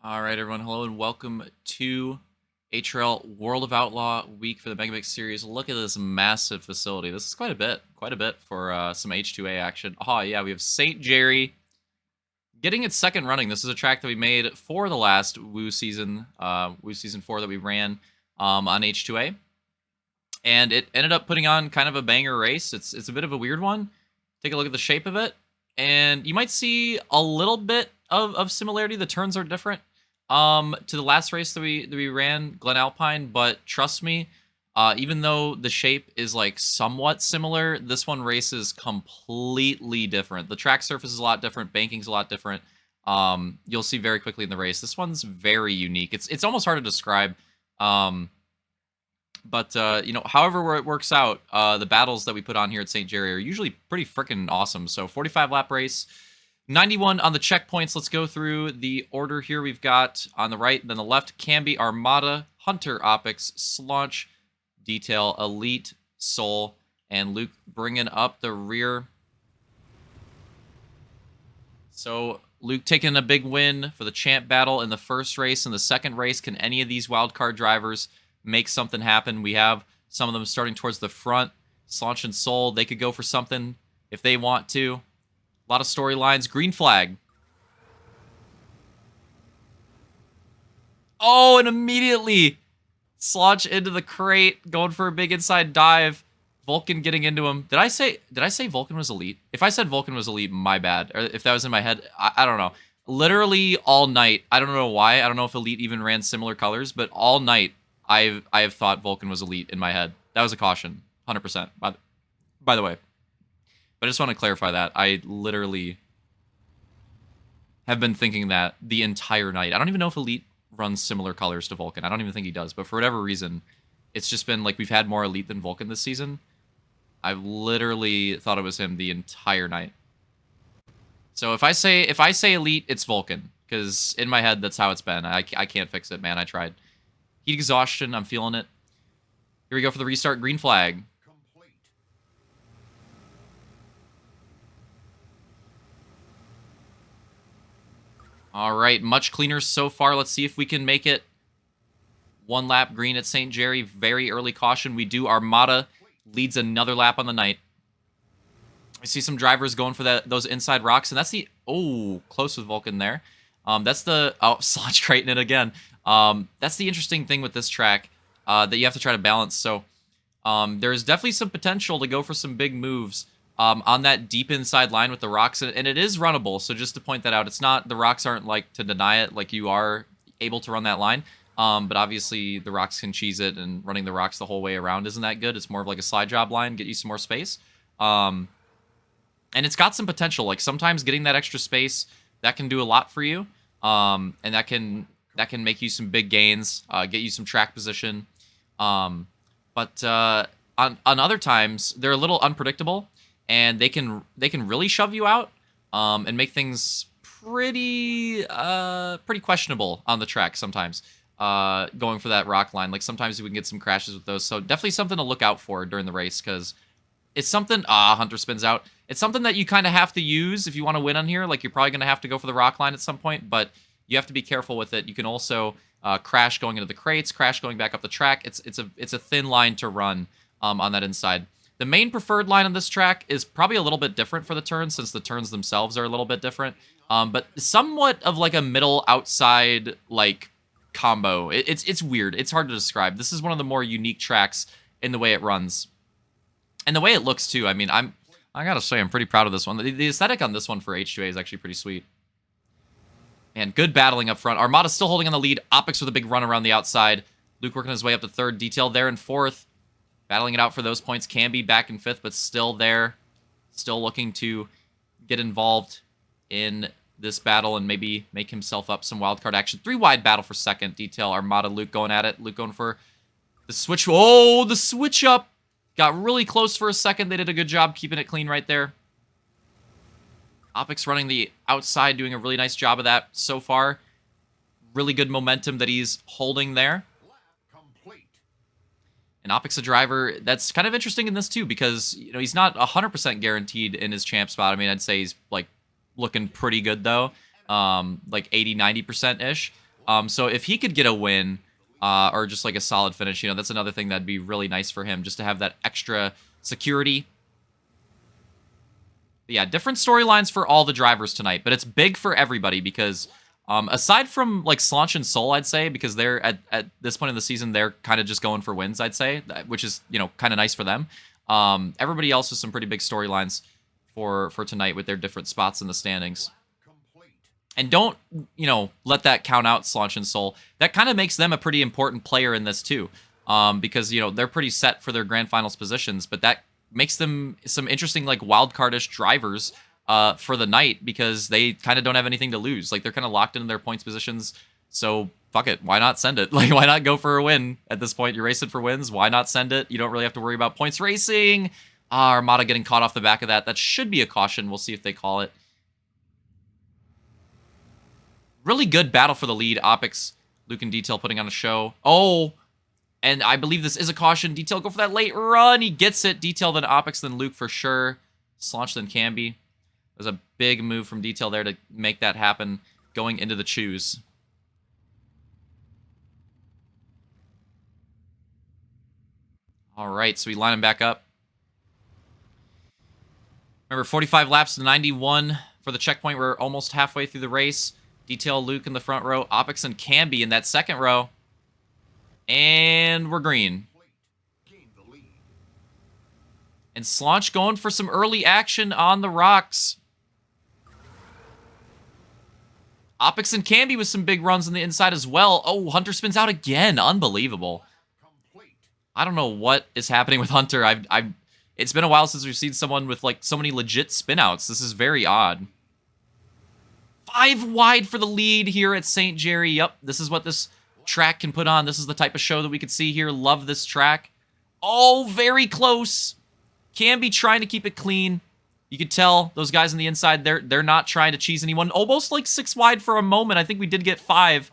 All right, everyone. Hello and welcome to HRL World of Outlaw week for the MegaMix series. Look at this massive facility. This is quite a bit for some H2A action. Oh yeah, we have St. Jerry getting its second running. This is a track that we made for the last Woo season 4 that we ran on H2A, and it ended up putting on kind of a banger race. It's a bit of a weird one. Take a look at the shape of it, and you might see a little bit of similarity. The turns are different to the last race that we ran, Glen Alpine, but trust me, even though the shape is like somewhat similar, this one races completely different. The track surface is a lot different, banking's a lot different. You'll see very quickly in the race. This one's very unique. It's almost hard to describe. But you know, however it works out, the battles that we put on here at St. Jerry are usually pretty freaking awesome. So 45 lap race, 91 on the checkpoints. Let's go through the order here. We've got on the right, then the left, Camby, Armada, Hunter, Opix, Slaunch, Detail, Elite, Soul, and Luke bringing up the rear. So Luke taking a big win for the champ battle in the first race. In the second race, can any of these wildcard drivers make something happen? We have some of them starting towards the front. Slaunch and Soul, they could go for something if they want to. A lot of storylines. Green flag. Oh, and immediately Slaunch into the crate, going for a big inside dive. Vulcan getting into him. Did I say Vulcan was elite? If I said Vulcan was elite, my bad. Or if that was in my head, I don't know. Literally all night, I don't know why. I don't know if Elite even ran similar colors, but all night I have thought Vulcan was elite in my head. That was a caution, 100%. By the way, but I just want to clarify that I literally have been thinking that the entire night. I don't even know if Elite runs similar colors to Vulcan. I don't even think he does. But for whatever reason, it's just been like we've had more Elite than Vulcan this season. I've literally thought it was him the entire night. So if I say Elite, it's Vulcan, because in my head that's how it's been. I can't fix it, man. I tried. Heat exhaustion. I'm feeling it. Here we go for the restart. Green flag. Complete. All right, much cleaner so far. Let's see if we can make it. One lap green at St. Jerry. Very early caution. We do. Armada leads another lap on the night. I see some drivers going for those inside rocks, and that's the... Oh, close with Vulcan there. That's the... Oh, Slotch Creighton it again. That's the interesting thing with this track that you have to try to balance. So there's definitely some potential to go for some big moves on that deep inside line with the rocks, and it is runnable. So just to point that out, it's not... The rocks aren't like to deny it, like you are able to run that line. But obviously the rocks can cheese it, and running the rocks the whole way around isn't that good. It's more of like a slide job line, get you some more space. And it's got some potential. Like sometimes getting that extra space, that can do a lot for you. And that can make you some big gains, get you some track position. But on other times, they're a little unpredictable, and they can really shove you out and make things pretty questionable on the track sometimes. Going for that rock line, like sometimes we can get some crashes with those. So definitely something to look out for during the race, because it's something... Hunter spins out. It's something that you kind of have to use if you want to win on here. Like, you're probably going to have to go for the rock line at some point, but you have to be careful with it. You can also crash going into the crates, crash going back up the track. It's a thin line to run on that inside. The main preferred line on this track is probably a little bit different for the turns, since the turns themselves are a little bit different. But somewhat of like a middle outside like combo. It's weird. It's hard to describe. This is one of the more unique tracks in the way it runs. And the way it looks, too. I mean, I gotta say, I'm pretty proud of this one. The aesthetic on this one for H2A is actually pretty sweet. And good battling up front. Armada's still holding on the lead. Opix with a big run around the outside. Luke working his way up to third. Detail there in fourth. Battling it out for those points. Camby back in fifth, but still there. Still looking to get involved in this battle and maybe make himself up some wildcard action. 3-wide battle for second. Detail, Armada, Luke going at it. Luke going for the switch. Oh, the switch up. Got really close for a second. They did a good job keeping it clean right there. Opix running the outside, doing a really nice job of that so far. Really good momentum that he's holding there. Complete. And Opix, a driver that's kind of interesting in this too, because you know he's not 100% guaranteed in his champ spot. I mean, I'd say he's like looking pretty good though, like 80-90% ish. So if he could get a win, or just like a solid finish, that's another thing that'd be really nice for him, just to have that extra security. But yeah, different storylines for all the drivers tonight, but it's big for everybody because aside from like Slaunch and Soul, I'd say, because they're at this point in the season, they're kind of just going for wins, I'd say, which is, kind of nice for them. Everybody else has some pretty big storylines for tonight with their different spots in the standings. And don't, let that count out Slaunch and Soul. That kind of makes them a pretty important player in this too. Because, they're pretty set for their grand finals positions, but that makes them some interesting, like, wildcardish drivers for the night because they kind of don't have anything to lose. Like, they're kind of locked into their points positions. So, fuck it. Why not send it? Like, why not go for a win at this point? You're racing for wins. Why not send it? You don't really have to worry about points racing. Armada getting caught off the back of that. That should be a caution. We'll see if they call it. Really good battle for the lead. Opix, Luke, and Detail putting on a show. Oh, and I believe this is a caution. Detail go for that late run. He gets it. Detail, then Opix, then Luke for sure. Slaunch, then Camby. There's a big move from Detail there to make that happen going into the choose. All right, so we line him back up. Remember, 45 laps to 91 for the checkpoint. We're almost halfway through the race. Detail, Luke in the front row. Opix and Camby in that second row. And we're green. And Slaunch going for some early action on the rocks. Opix and Camby with some big runs on the inside as well. Oh, Hunter spins out again. Unbelievable. I don't know what is happening with Hunter. It's been a while since we've seen someone with like so many legit spinouts. This is very odd. 5 wide for the lead here at St. Jerry. Yep, this is what this track can put on. This is the type of show that we could see here. Love this track. Oh, very close. Camby trying to keep it clean. You could tell those guys on the inside, they're not trying to cheese anyone. Almost like 6 wide for a moment. I think we did get 5.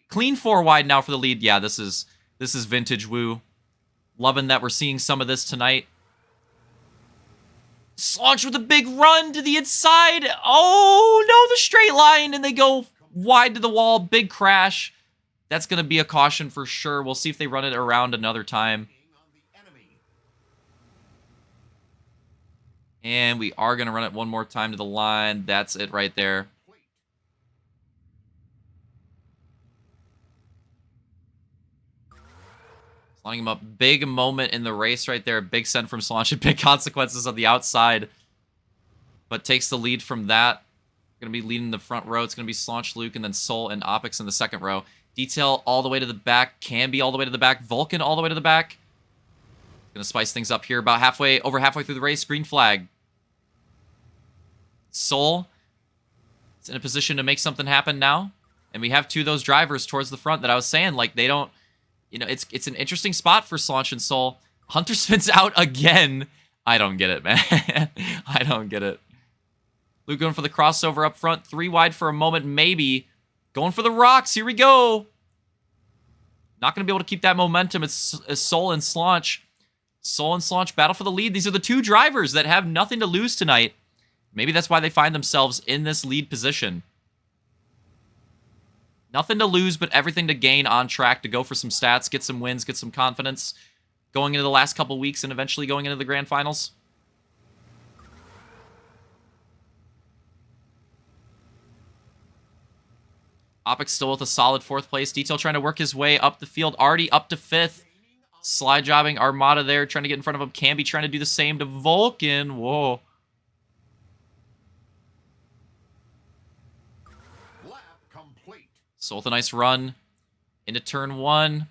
Clean 4 wide now for the lead. Yeah, this is vintage Woo. Loving that we're seeing some of this tonight. Slaunch with a big run to the inside. Oh, no, the straight line. And they go wide to the wall. Big crash. That's going to be a caution for sure. We'll see if they run it around another time. And we are going to run it one more time to the line. That's it right there. Lining him up. Big moment in the race right there. Big send from Slaunch and big consequences on the outside. But takes the lead from that. Going to be leading the front row. It's going to be Slaunch, Luke, and then Soul and Opix in the second row. Detail all the way to the back. Camby all the way to the back. Vulcan all the way to the back. Going to spice things up here about over halfway through the race. Green flag. Soul is in a position to make something happen now. And we have 2 of those drivers towards the front that I was saying, like, they don't... it's an interesting spot for Slaunch and Soul. Hunter spins out again. I don't get it, man. I don't get it. Luke going for the crossover up front. 3 wide for a moment, maybe. Going for the rocks. Here we go. Not going to be able to keep that momentum. It's Soul and Slaunch. Soul and Slaunch battle for the lead. These are the 2 drivers that have nothing to lose tonight. Maybe that's why they find themselves in this lead position. Nothing to lose, but everything to gain on track to go for some stats, get some wins, get some confidence going into the last couple weeks and eventually going into the grand finals. Opix still with a solid 4th place. Detail trying to work his way up the field. Already up to 5th. Slide jobbing Armada there, trying to get in front of him. Camby trying to do the same to Vulcan. Whoa. Soul with a nice run into turn 1.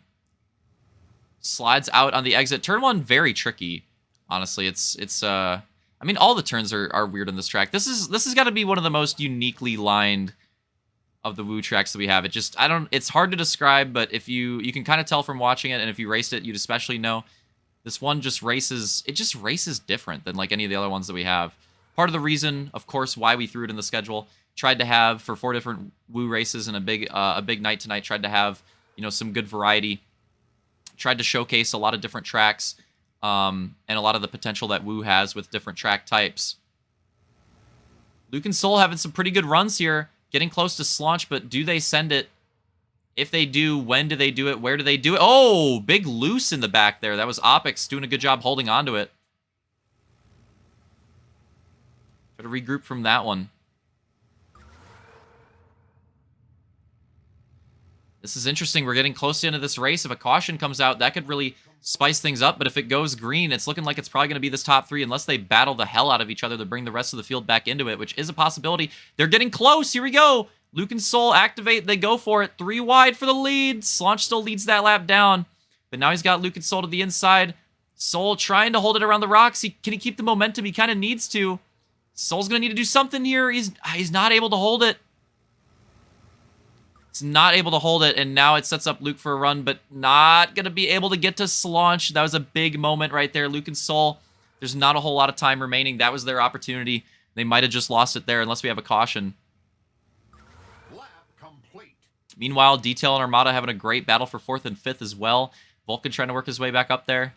Slides out on the exit. Turn 1 very tricky. Honestly, I mean, all the turns are weird on this track. This has got to be one of the most uniquely lined of the Woo tracks that we have. It's hard to describe, but if you can kind of tell from watching it, and if you raced it, you'd especially know. This one just races different than like any of the other ones that we have. Part of the reason, of course, why we threw it in the schedule. Tried to have, for 4 different Woo races and a big night tonight, tried to have, some good variety. Tried to showcase a lot of different tracks and a lot of the potential that Woo has with different track types. Luke and Soul having some pretty good runs here. Getting close to Slaunch, but do they send it? If they do, when do they do it? Where do they do it? Oh, big loose in the back there. That was Opix doing a good job holding on to it. Try to regroup from that one. This is interesting. We're getting close to the end of this race. If a caution comes out, that could really spice things up. But if it goes green, it's looking like it's probably going to be this top 3 unless they battle the hell out of each other to bring the rest of the field back into it, which is a possibility. They're getting close. Here we go. Luke and Soul activate. They go for it. 3 wide for the lead. Slaunch still leads that lap down. But now he's got Luke and Soul to the inside. Soul trying to hold it around the rocks. Can he keep the momentum? He kind of needs to. Soul's going to need to do something here. He's not able to hold it. It's not able to hold it, and now it sets up Luke for a run, but not going to be able to get to Slaunch. That was a big moment right there. Luke and Soul, there's not a whole lot of time remaining. That was their opportunity. They might have just lost it there unless we have a caution. Lap complete. Meanwhile, Detail and Armada having a great battle for 4th and 5th as well. Vulcan trying to work his way back up there.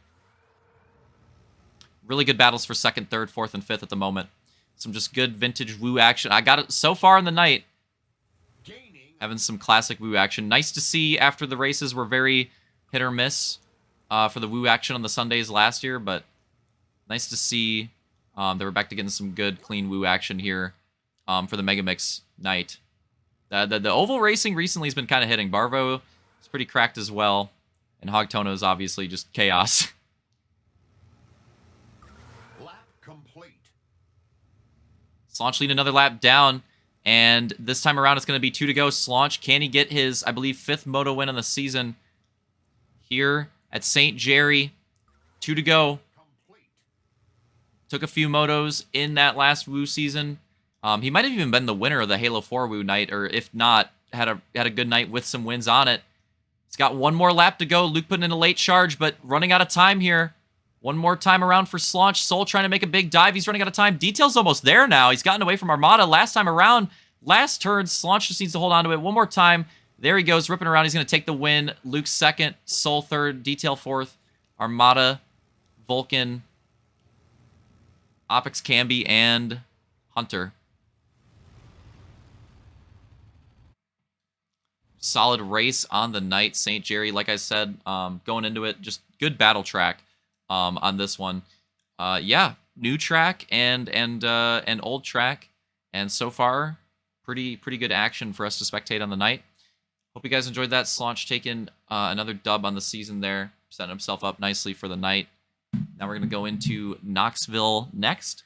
Really good battles for 2nd, 3rd, 4th, and 5th at the moment. Some just good vintage woo action. I got it so far in the night. Having some classic woo action. Nice to see after the races were very hit or miss for the woo action on the Sundays last year, but nice to see they were back to getting some good, clean woo action here for the MegaMix night. The oval racing recently has been kind of hitting. Barvo is pretty cracked as well, and Hogtono is obviously just chaos. Lap complete. Slaunch lead another lap down. And this time around, it's going to be 2 to go. Slaunch, can he get his, I believe, 5th moto win on the season here at St. Jerry? 2 to go. Took a few motos in that last Woo season. He might have even been the winner of the Halo 4 Woo night, or if not, had a good night with some wins on it. He's got one more lap to go. Luke putting in a late charge, but running out of time here. One more time around for Slaunch. Soul trying to make a big dive. He's running out of time. Detail's almost there now. He's gotten away from Armada last time around. Last turn, Slaunch just needs to hold on to it one more time. There he goes, ripping around. He's going to take the win. Luke 2nd, Soul 3rd, Detail 4th, Armada, Vulcan, Opix, Camby, and Hunter. Solid race on the night. St. Jerry, like I said, going into it, just good battle track. On this one, yeah, new track and old track, and so far, pretty good action for us to spectate on the night. Hope you guys enjoyed that. Slaunch taking another dub on the season there, setting himself up nicely for the night. Now we're gonna go into Knoxville next,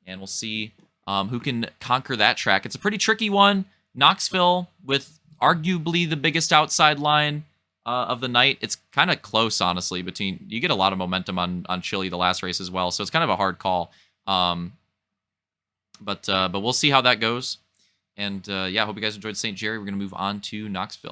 and we'll see who can conquer that track. It's a pretty tricky one. Knoxville with arguably the biggest outside line of the night. It's kind of close, honestly, between... You get a lot of momentum on Chile the last race as well, so it's kind of a hard call. But we'll see how that goes. And yeah, I hope you guys enjoyed St. Jerry. We're going to move on to Knoxville.